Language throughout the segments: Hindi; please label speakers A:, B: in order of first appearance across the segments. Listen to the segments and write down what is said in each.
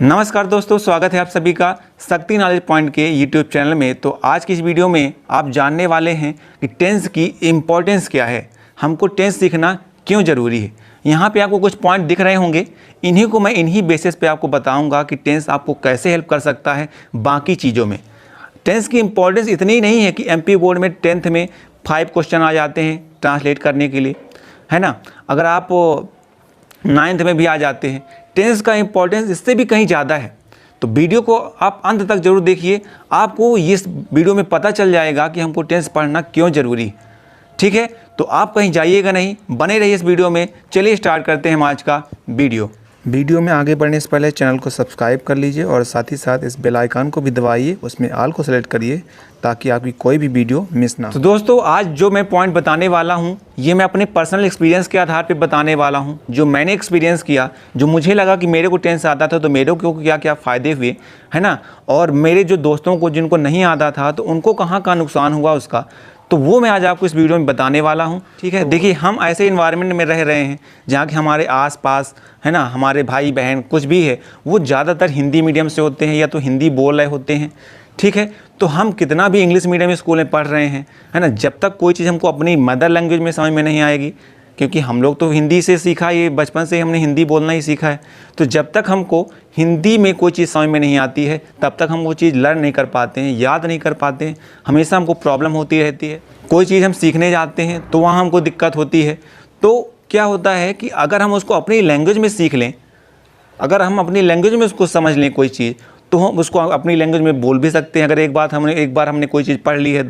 A: नमस्कार दोस्तों, स्वागत है आप सभी का शक्ति नॉलेज पॉइंट के यूट्यूब चैनल में। तो आज की इस वीडियो में आप जानने वाले हैं कि टेंस की इम्पोर्टेंस क्या है, हमको टेंस सीखना क्यों ज़रूरी है। यहाँ पे आपको कुछ पॉइंट दिख रहे होंगे, इन्हीं को मैं इन्हीं बेसिस पे आपको बताऊँगा कि टेंस आपको कैसे हेल्प कर सकता है बाकी चीज़ों में। टेंस की इम्पोर्टेंस इतनी नहीं है कि MP बोर्ड में 10th में 5 क्वेश्चन आ जाते हैं ट्रांसलेट करने के लिए, है ना। अगर आप 9th में भी आ जाते हैं। टेंस का इम्पोर्टेंस इससे भी कहीं ज़्यादा है। तो वीडियो को आप अंत तक जरूर देखिए, आपको इस वीडियो में पता चल जाएगा कि हमको टेंस पढ़ना क्यों ज़रूरी है। ठीक है, तो आप कहीं जाइएगा नहीं, बने रहिए इस वीडियो में। चलिए स्टार्ट करते हैं हम आज का वीडियो में आगे बढ़ने से पहले चैनल को सब्सक्राइब कर लीजिए और साथ ही साथ इस बेल आइकन को भी दबाइए, उसमें ऑल को सेलेक्ट करिए ताकि आपकी कोई भी वीडियो मिस ना हो। तो दोस्तों, आज जो मैं पॉइंट बताने वाला हूं, ये मैं अपने पर्सनल एक्सपीरियंस के आधार पे बताने वाला हूं। जो मैंने एक्सपीरियंस किया, जो मुझे लगा कि मेरे को टेंस आता था तो मेरे को क्या क्या फ़ायदे हुए, है ना, और मेरे जो दोस्तों को जिनको नहीं आता था तो उनको कहाँ का नुकसान हुआ उसका, तो वो मैं आज आपको इस वीडियो में बताने वाला हूँ। ठीक है, देखिए, हम ऐसे इन्वायरमेंट में रह रहे हैं जहाँ कि हमारे आसपास, है ना, हमारे भाई बहन कुछ भी है वो ज़्यादातर हिंदी मीडियम से होते हैं या तो हिंदी बोल रहे होते हैं। ठीक है, तो हम कितना भी इंग्लिश मीडियम स्कूल में पढ़ रहे हैं, है ना, जब तक कोई चीज़ हमको अपनी मदर लैंग्वेज में समझ में नहीं आएगी, क्योंकि हम लोग तो हिंदी से सीखा, ये बचपन से हमने हिंदी बोलना ही सीखा है। तो जब तक हमको हिंदी में कोई चीज़ समझ में नहीं आती है तब तक हम वो चीज़ लर्न नहीं कर पाते हैं, याद नहीं कर पाते हैं। हमेशा हमको प्रॉब्लम होती रहती है। कोई चीज़ हम सीखने जाते हैं तो वहाँ हमको दिक्कत होती है। तो क्या होता है कि अगर हम उसको अपनी लैंग्वेज में सीख लें, अगर हम अपनी लैंग्वेज में उसको समझ लें कोई चीज़, तो हम उसको अपनी लैंग्वेज में बोल भी सकते हैं। अगर एक बार हमने कोई चीज़ पढ़ ली है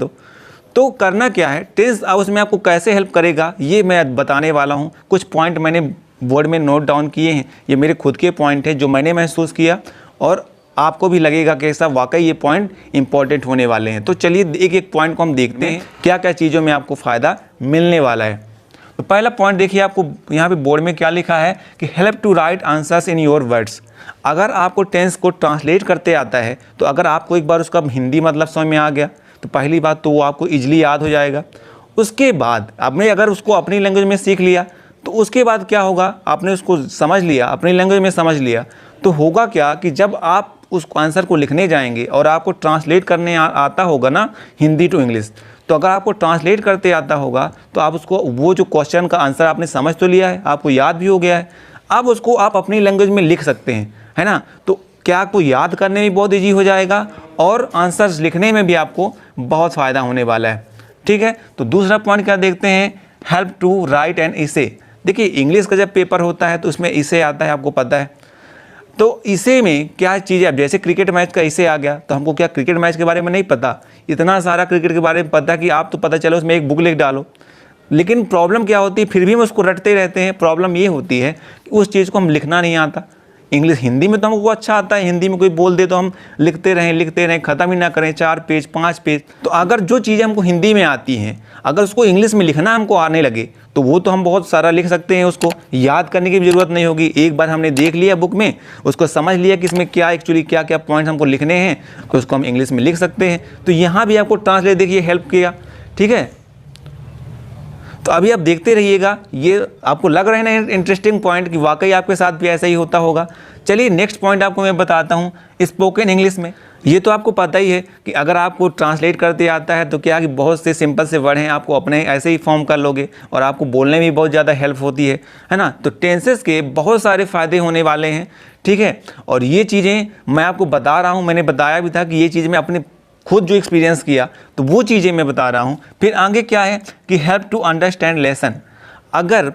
A: तो करना क्या है, टेंस उसमें आपको कैसे हेल्प करेगा ये मैं बताने वाला हूँ। कुछ पॉइंट मैंने बोर्ड में नोट डाउन किए हैं, ये मेरे खुद के पॉइंट हैं जो मैंने महसूस किया और आपको भी लगेगा कि ऐसा वाकई ये पॉइंट इंपॉर्टेंट होने वाले हैं। तो चलिए एक एक पॉइंट को हम देखते हैं, क्या क्या चीज़ों में आपको फ़ायदा मिलने वाला है। तो पहला पॉइंट देखिए, आपको यहाँ पे बोर्ड में क्या लिखा है कि help to write answers in your words. अगर आपको टेंस को ट्रांसलेट करते आता है तो अगर आपको एक बार उसका हिंदी मतलब समझ में आ गया तो पहली बात तो वो आपको ईजिली याद हो जाएगा। उसके बाद आपने अगर उसको अपनी लैंग्वेज में सीख लिया तो उसके बाद क्या होगा, आपने उसको समझ लिया, अपनी लैंग्वेज में समझ लिया, तो होगा क्या कि जब आप उस आंसर को लिखने जाएंगे और आपको ट्रांसलेट करने आता होगा ना हिंदी टू इंग्लिश, तो अगर आपको ट्रांसलेट करते आता होगा तो आप उसको वो जो क्वेश्चन का आंसर आपने समझ तो लिया है, आपको याद भी हो गया है, अब उसको आप अपनी लैंग्वेज में लिख सकते हैं, है ना। तो क्या आपको याद करने में बहुत ईजी हो जाएगा और आंसर्स लिखने में भी आपको बहुत फ़ायदा होने वाला है। ठीक है, तो दूसरा पॉइंट क्या देखते हैं, हेल्प टू राइट एन इसे। देखिए, इंग्लिश का जब पेपर होता है तो उसमें इसे आता है, आपको पता है। तो इसे में क्या चीज़ है, जैसे क्रिकेट मैच का इसे आ गया तो हमको क्या क्रिकेट मैच के बारे में नहीं पता, इतना सारा क्रिकेट के बारे में पता कि आप तो पता चलो उसमें एक बुक लिख डालो, लेकिन प्रॉब्लम क्या होती है, फिर भी हम उसको रटते रहते हैं। प्रॉब्लम ये होती है कि उस चीज़ को हम लिखना नहीं आता। इंग्लिश हिंदी में तो हमको अच्छा आता है, हिंदी में कोई बोल दे तो हम लिखते रहें ख़त्म ही ना करें 4 पेज 5 पेज। तो अगर जो चीज़ें हमको हिंदी में आती हैं अगर उसको इंग्लिश में लिखना हमको आने लगे तो वो तो हम बहुत सारा लिख सकते हैं, उसको याद करने की भी ज़रूरत नहीं होगी। एक बार हमने देख लिया बुक में, उसको समझ लिया कि इसमें क्या एक्चुअली क्या क्या पॉइंट्स हमको लिखने हैं, तो उसको हम इंग्लिश में लिख सकते हैं। तो यहाँ भी आपको ट्रांसलेट देखिए हेल्प किया। ठीक है, तो अभी आप देखते रहिएगा, ये आपको लग रहा है ना इंटरेस्टिंग पॉइंट कि वाकई आपके साथ भी ऐसा ही होता होगा। चलिए नेक्स्ट पॉइंट आपको मैं बताता हूँ, स्पोकन इंग्लिश में। ये तो आपको पता ही है कि अगर आपको ट्रांसलेट करते आता है तो क्या कि बहुत से सिंपल से वर्ड हैं आपको अपने ऐसे ही फॉर्म कर लोगे और आपको बोलने में भी बहुत ज़्यादा हेल्प होती है ना। तो टेंसेस के बहुत सारे फ़ायदे होने वाले हैं। ठीक है, और ये चीज़ें मैं आपको बता रहा हूँ, मैंने बताया भी था कि ये चीज़ें मैं अपने खुद जो एक्सपीरियंस किया तो वो चीज़ें मैं बता रहा हूँ। फिर आगे क्या है कि हेल्प टू अंडरस्टैंड लेसन। अगर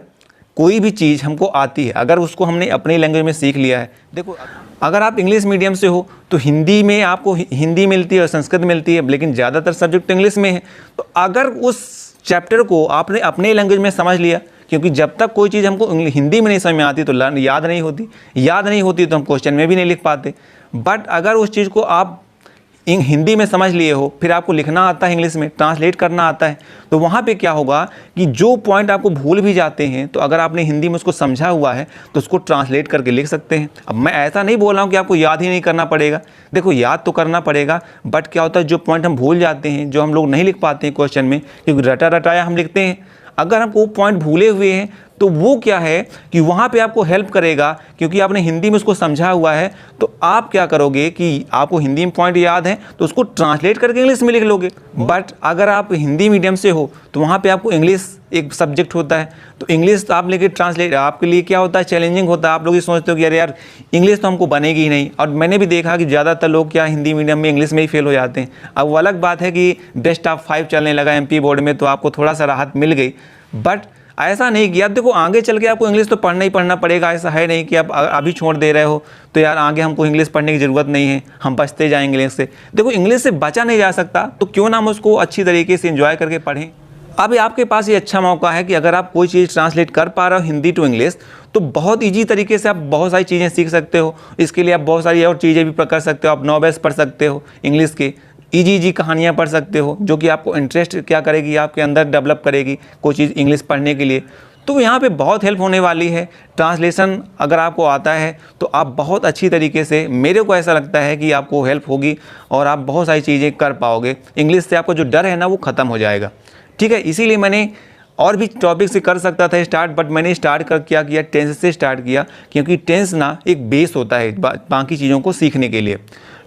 A: कोई भी चीज़ हमको आती है, अगर उसको हमने अपनी लैंग्वेज में सीख लिया है, देखो अगर आप इंग्लिश मीडियम से हो तो हिंदी में आपको हिंदी मिलती है और संस्कृत मिलती है, लेकिन ज़्यादातर सब्जेक्ट इंग्लिश में है। तो अगर उस चैप्टर को आपने अपने लैंग्वेज में समझ लिया, क्योंकि जब तक कोई चीज़ हमको हिंदी में नहीं समझ में आती तो याद नहीं होती तो हम क्वेश्चन में भी नहीं लिख पाते। बट अगर उस चीज़ को आप हिंदी में समझ लिए हो, फिर आपको लिखना आता है इंग्लिश में, ट्रांसलेट करना आता है, तो वहाँ पे क्या होगा कि जो पॉइंट आपको भूल भी जाते हैं तो अगर आपने हिंदी में उसको समझा हुआ है तो उसको ट्रांसलेट करके लिख सकते हैं। अब मैं ऐसा नहीं बोल रहा हूँ कि आपको याद ही नहीं करना पड़ेगा, देखो याद तो करना पड़ेगा, बट क्या होता है जो पॉइंट हम भूल जाते हैं, जो हम लोग नहीं लिख पाते हैं क्वेश्चन में, क्योंकि रटा रटाया हम लिखते हैं, अगर हम वो पॉइंट भूले हुए हैं तो वो क्या है कि वहाँ पे आपको हेल्प करेगा, क्योंकि आपने हिंदी में उसको समझा हुआ है। तो आप क्या करोगे कि आपको हिंदी में पॉइंट याद है तो उसको ट्रांसलेट करके इंग्लिश में लिख लोगे। बट अगर आप हिंदी मीडियम से हो तो वहाँ पे आपको इंग्लिश एक सब्जेक्ट होता है, तो इंग्लिश तो आप लेके ट्रांसलेट आपके लिए क्या होता है, चैलेंजिंग होता है। आप लोग ये सोचते हो कि यार इंग्लिश तो हमको बनेगी ही नहीं। और मैंने भी देखा कि ज़्यादातर लोग क्या हिंदी मीडियम में इंग्लिश में ही फेल हो जाते हैं। अब वो अलग बात है कि बेस्ट ऑफ 5 चलने लगा MP बोर्ड में, तो आपको थोड़ा सा राहत मिल गई। बट ऐसा नहीं कि आप देखो आगे चल के आपको इंग्लिश तो पढ़ना ही पढ़ना पड़ेगा। ऐसा है नहीं कि आप अभी छोड़ दे रहे हो तो यार आगे हमको इंग्लिश पढ़ने की ज़रूरत नहीं है, हम बचते जाएंगे इंग्लिश से। देखो इंग्लिश से बचा नहीं जा सकता, तो क्यों ना हम उसको अच्छी तरीके से एंजॉय करके पढ़ें। अभी आपके पास ये अच्छा मौका है कि अगर आप कोई चीज़ ट्रांसलेट कर पा रहे हो हिंदी टू इंग्लिश, तो बहुत ईजी तरीके से आप बहुत सारी चीज़ें सीख सकते हो। इसके लिए आप बहुत सारी और चीज़ें भी कर सकते हो। आप नॉवेल्स पढ़ सकते हो इंग्लिश के, ईजी कहानियाँ पढ़ सकते हो, जो कि आपको इंटरेस्ट क्या करेगी, आपके अंदर डेवलप करेगी कोई चीज़ इंग्लिश पढ़ने के लिए। तो यहाँ पे बहुत हेल्प होने वाली है। ट्रांसलेशन अगर आपको आता है तो आप बहुत अच्छी तरीके से, मेरे को ऐसा लगता है कि आपको हेल्प होगी और आप बहुत सारी चीज़ें कर पाओगे। इंग्लिश से आपका जो डर है ना वो ख़त्म हो जाएगा। ठीक है, इसीलिए मैंने और भी टॉपिक से कर सकता था स्टार्ट, बट मैंने स्टार्ट कर क्या किया, टेंस से स्टार्ट किया, क्योंकि टेंस ना एक बेस होता है बाकी चीज़ों को सीखने के लिए।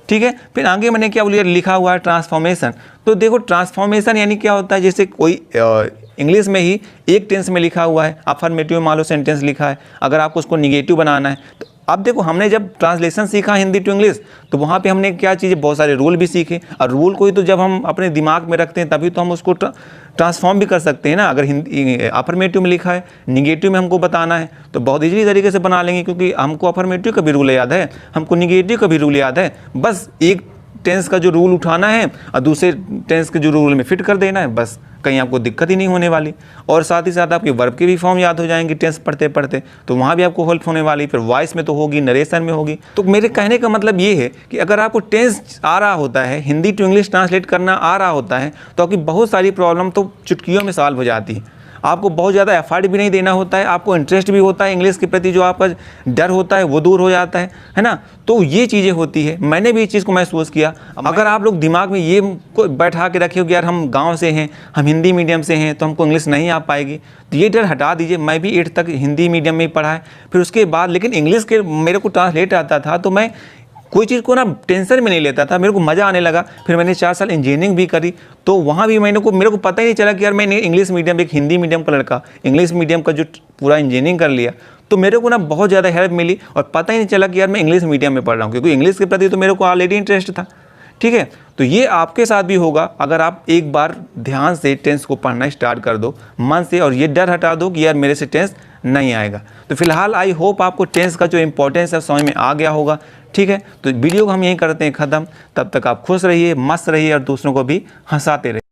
A: ठीक है, फिर आगे मैंने क्या बोलिए लिखा हुआ है ट्रांसफॉर्मेशन। तो देखो ट्रांसफॉर्मेशन यानी क्या होता है, जैसे कोई इंग्लिश में ही एक टेंस में लिखा हुआ है, अफर्मेटिव में मान लो सेंटेंस लिखा है, अगर आपको उसको निगेटिव बनाना है तो अब देखो हमने जब ट्रांसलेशन सीखा हिंदी टू इंग्लिश, तो वहाँ पे हमने क्या चीज़ें, बहुत सारे रूल भी सीखे। और रूल को ही तो जब हम अपने दिमाग में रखते हैं तभी तो हम उसको ट्रांसफॉर्म भी कर सकते हैं ना। अगर हिंदी अफर्मेटिव में लिखा है, निगेटिव में हमको बताना है तो बहुत ईजी तरीके से बना लेंगे, क्योंकि हमको अफर्मेटिव का भी रूल याद है, हमको निगेटिव का भी रूल याद है। बस एक टेंस का जो रूल उठाना है और दूसरे टेंस के जो रूल में फिट कर देना है, बस कहीं आपको दिक्कत ही नहीं होने वाली। और साथ ही साथ आपके वर्ब के भी फॉर्म याद हो जाएंगे टेंस पढ़ते पढ़ते, तो वहाँ भी आपको हेल्प होने वाली। फिर वॉइस में तो होगी, नरेशन में होगी। तो मेरे कहने का मतलब ये है कि अगर आपको टेंस आ रहा होता है, हिंदी टू इंग्लिश ट्रांसलेट करना आ रहा होता है, तो आपकी बहुत सारी प्रॉब्लम तो चुटकियों में सॉल्व हो जाती है। आपको बहुत ज़्यादा एफर्ट भी नहीं देना होता है, आपको इंटरेस्ट भी होता है इंग्लिश के प्रति, जो आपका डर होता है वो दूर हो जाता है ना। तो ये चीज़ें होती है, मैंने भी इस चीज़ को महसूस किया। अगर आप लोग दिमाग में ये को बैठा के रखे हो कि यार हम गांव से हैं, हम हिंदी मीडियम से हैं, तो हमको इंग्लिश नहीं आ पाएगी, तो ये डर हटा दीजिए। मैं भी 8 तक हिंदी मीडियम में ही पढ़ा है, फिर उसके बाद लेकिन इंग्लिश के मेरे को ट्रांसलेट आता था, तो मैं कोई चीज़ को ना टेंशन में नहीं लेता था, मेरे को मज़ा आने लगा। फिर मैंने 4 साल इंजीनियरिंग भी करी, तो वहाँ भी मेरे को पता ही नहीं चला कि यार मैंने इंग्लिश मीडियम, एक हिंदी मीडियम का लड़का इंग्लिश मीडियम का जो पूरा इंजीनियरिंग कर लिया, तो मेरे को ना बहुत ज़्यादा हेल्प मिली और पता ही नहीं चला कि यार मैं इंग्लिश मीडियम में पढ़ रहा हूँ, क्योंकि इंग्लिश के प्रति तो मेरे को ऑलरेडी इंटरेस्ट था। ठीक है, तो ये आपके साथ भी होगा अगर आप एक बार ध्यान से टेंस को पढ़ना स्टार्ट कर दो मन से, और ये डर हटा दो कि यार मेरे से टेंस नहीं आएगा। तो फिलहाल आई होप आपको टेंस का जो इंपॉर्टेंस है समझ में आ गया होगा। ठीक है, तो वीडियो को हम यहीं करते हैं ख़त्म। तब तक आप खुश रहिए, मस्त रहिए और दूसरों को भी हंसाते रहिए।